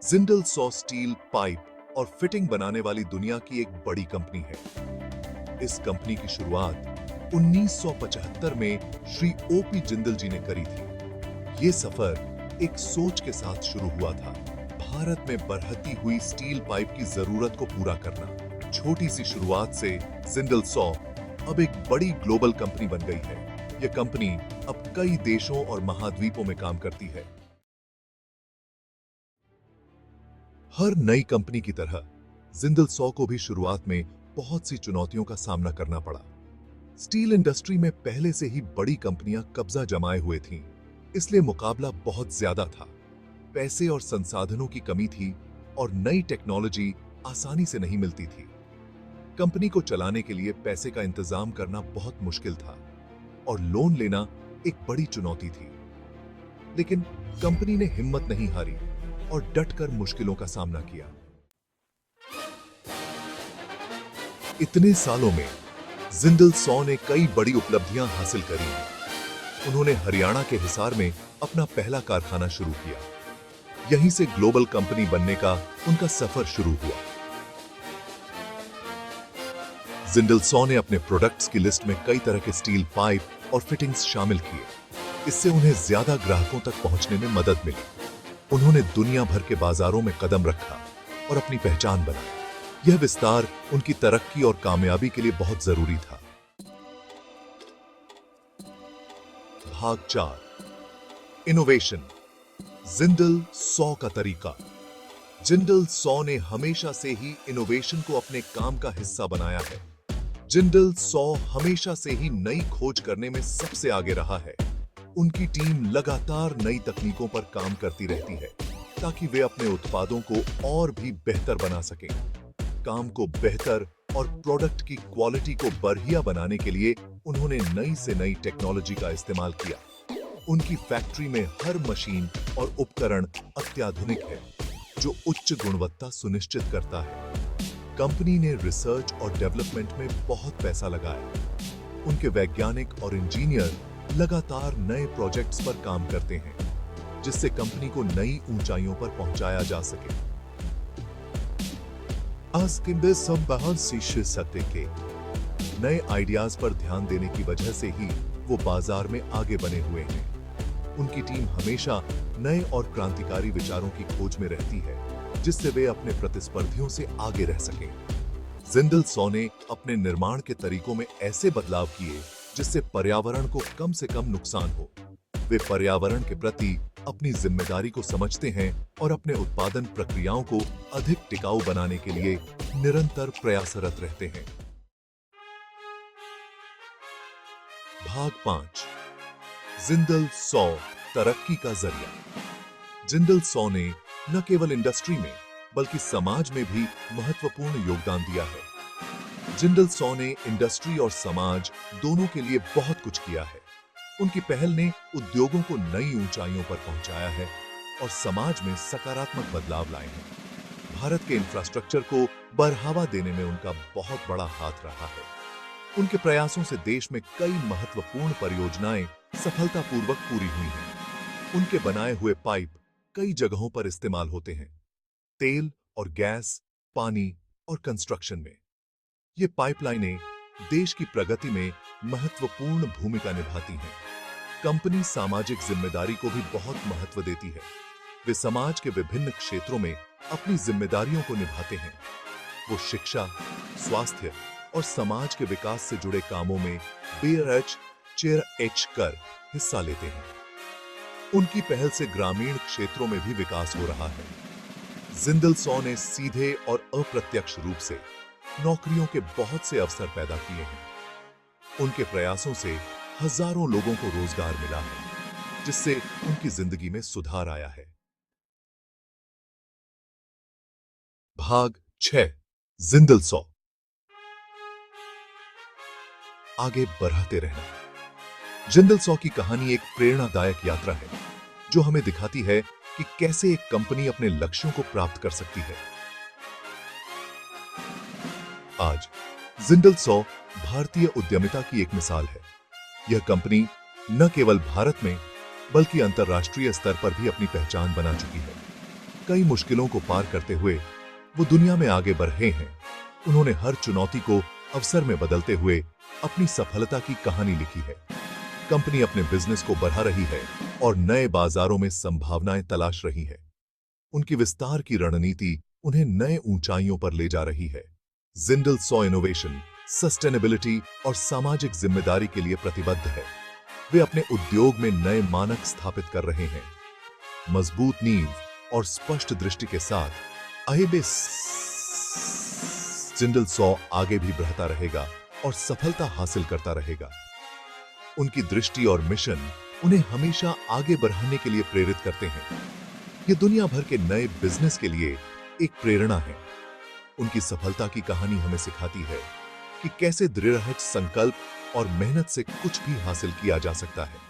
Jindal saw steel pipe और fitting बनाने वाली दुनिया की एक बड़ी कंपनी है। इस कंपनी की शुरुआत 1975 में श्री ओपी जिंदल जी ने करी थी। ये सफर एक सोच के साथ शुरू हुआ था, भारत में बढ़ती हुई स्टील पाइप की जरूरत को पूरा करना। छोटी सी शुरुआत से जिंदल सॉ अब एक बड़ी ग्लोबल कंपनी बन गई है। यह कंपनी अब कई देशों और महाद्वीपों में काम करती है। हर नई कंपनी की तरह जिंदल सॉ को भी शुरुआत में बहुत सी चुनौतियों का सामना करना पड़ा। स्टील इंडस्ट्री में पहले से ही बड़ी कंपनियां कब्जा जमाए हुए थीं, इसलिए मुकाबला बहुत ज्यादा था। पैसे और संसाधनों की कमी थी और नई टेक्नोलॉजी आसानी से नहीं मिलती थी। कंपनी को चलाने के लिए पैसे का इंतजाम करना बहुत मुश्किल था और लोन लेना एक बड़ी चुनौती थी। लेकिन कंपनी ने हिम्मत नहीं हारी और डटकर मुश्किलों का सामना किया। इतने सालों में जिंदल सॉ ने कई बड़ी उपलब्धियां हासिल करी। उन्होंने हरियाणा के हिसार में अपना पहला कारखाना शुरू किया। यहीं से ग्लोबल कंपनी बनने का उनका सफर शुरू हुआ। जिंदल सॉ ने अपने प्रोडक्ट्स की लिस्ट में कई तरह के स्टील पाइप और फिटिंग्स शामिल किए। इससे उन्हें ज्यादा ग्राहकों तक पहुंचने में मदद मिली। उन्होंने दुनिया भर के बाजारों में कदम रखा और अपनी पहचान बनाई। यह विस्तार उनकी तरक्की और कामयाबी के लिए बहुत जरूरी था। भाग 4, इनोवेशन। जिंदल सॉ का तरीका। जिंदल सॉ ने हमेशा से ही इनोवेशन को अपने काम का हिस्सा बनाया है। जिंदल सॉ हमेशा से ही नई खोज करने में सबसे आगे रहा है। उनकी टीम लगातार नई तकनीकों पर काम करती रहती है ताकि वे अपने उत्पादों को और भी बेहतर बना सकें। काम को बेहतर और प्रोडक्ट की क्वालिटी को बढ़िया बनाने के लिए उन्होंने नई से नई टेक्नोलॉजी का इस्तेमाल किया। उनकी फैक्ट्री में हर मशीन और उपकरण अत्याधुनिक है, जो उच्च गुणवत्ता सुनिश्चित करता है। कंपनी ने रिसर्च और डेवलपमेंट में बहुत पैसा लगाया। उनके वैज्ञानिक और इंजीनियर लगातार नए प्रोजेक्ट्स पर काम करते हैं, जिससे कंपनी को नई ऊंचाइयों पर पहुंचाया जा सके। आज के सब बहुत शीर्ष सत्य के नए आइडियाज पर ध्यान देने की वजह से ही वो बाजार में आगे बने हुए हैं। उनकी टीम हमेशा नए और क्रांतिकारी विचारों की खोज में रहती है, जिससे वे अपने प्रतिस्पर्धियों से आगे रह सकें। जिंदल सॉ ने अपने निर्माण के तरीकों में ऐसे बदलाव किए जिससे पर्यावरण को कम से कम नुकसान हो। वे पर्यावरण के प्रति अपनी जिम्मेदारी को समझते हैं और अपने उत्पादन प्रक्रियाओं को अधिक टिकाऊ बनाने के लिए निरंतर प्रयासरत रहते हैं। भाग 5, जिंदल सॉ तरक्की का जरिया। जिंदल सॉ ने न केवल इंडस्ट्री में बल्कि समाज में भी महत्वपूर्ण योगदान दिया है। जिंदल सॉ ने इंडस्ट्री और समाज दोनों के लिए बहुत कुछ किया है। उनकी पहल ने उद्योगों को नई ऊंचाइयों पर पहुंचाया है और समाज में सकारात्मक बदलाव लाए हैं। भारत के इंफ्रास्ट्रक्चर को बढ़ावा देने में उनका बहुत बड़ा हाथ रहा है। उनके प्रयासों से देश में कई महत्वपूर्ण परियोजनाएं सफलतापूर्वक पूरी हुई हैं। उनके बनाए हुए पाइप कई जगहों पर इस्तेमाल होते हैं, तेल और गैस, पानी और कंस्ट्रक्शन में। ये पाइपलाइनें देश की प्रगति में महत्वपूर्ण भूमिका निभाती हैं। कंपनी सामाजिक जिम्मेदारी को भी बहुत महत्व देती है। वे समाज के विभिन्न क्षेत्रों में अपनी जिम्मेदारियों को निभाते हैं। वो शिक्षा, स्वास्थ्य और समाज के विकास से जुड़े कामों में बेरच कर हिस्सा लेते हैं। उनकी पहल से ग्रामीण क्षेत्रों में भी विकास हो रहा है। जिंदल सॉ ने सीधे और अप्रत्यक्ष रूप से नौकरियों के बहुत से अवसर पैदा किए हैं। उनके प्रयासों से हजारों लोगों को रोजगार मिला है, जिससे उनकी जिंदगी में सुधार आया है। भाग 6, जिंदल सॉ आगे बढ़ते रहना। जिंदल सॉ की कहानी एक प्रेरणादायक यात्रा है, जो हमें दिखाती है कि कैसे एक कंपनी अपने लक्ष्यों को प्राप्त कर सकती है। आज जिंदल सॉ भारतीय उद्यमिता की एक मिसाल है। यह कंपनी न केवल भारत में बल्कि अंतर्राष्ट्रीय स्तर पर भी अपनी पहचान बना चुकी है। कई मुश्किलों को पार करते हुए वो दुनिया में आगे बढ़े हैं। उन्होंने हर चुनौती को अवसर में बदलते हुए अपनी सफलता की कहानी लिखी है। कंपनी अपने बिजनेस को बढ़ा रही है और नए बाजारों में संभावनाएं तलाश रही है। उनकी विस्तार की रणनीति उन्हें नए ऊंचाइयों पर ले जा रही है। जिंदल सॉ इनोवेशन, सस्टेनेबिलिटी और सामाजिक जिम्मेदारी के लिए प्रतिबद्ध है। वे अपने उद्योग में नए मानक स्थापित कर रहे हैं। मजबूत नींव और स्पष्ट दृष्टि के साथ आईबीएस जिंदल सॉ आगे भी बढ़ता रहेगा और सफलता हासिल करता रहेगा। उनकी दृष्टि और मिशन उन्हें हमेशा आगे बढ़ाने के लिए प्रेरित करते हैं। ये दुनिया भर के नए बिजनेस के लिए एक प्रेरणा है। उनकी सफलता की कहानी हमें सिखाती है कि कैसे दृढ़ संकल्प और मेहनत से कुछ भी हासिल किया जा सकता है।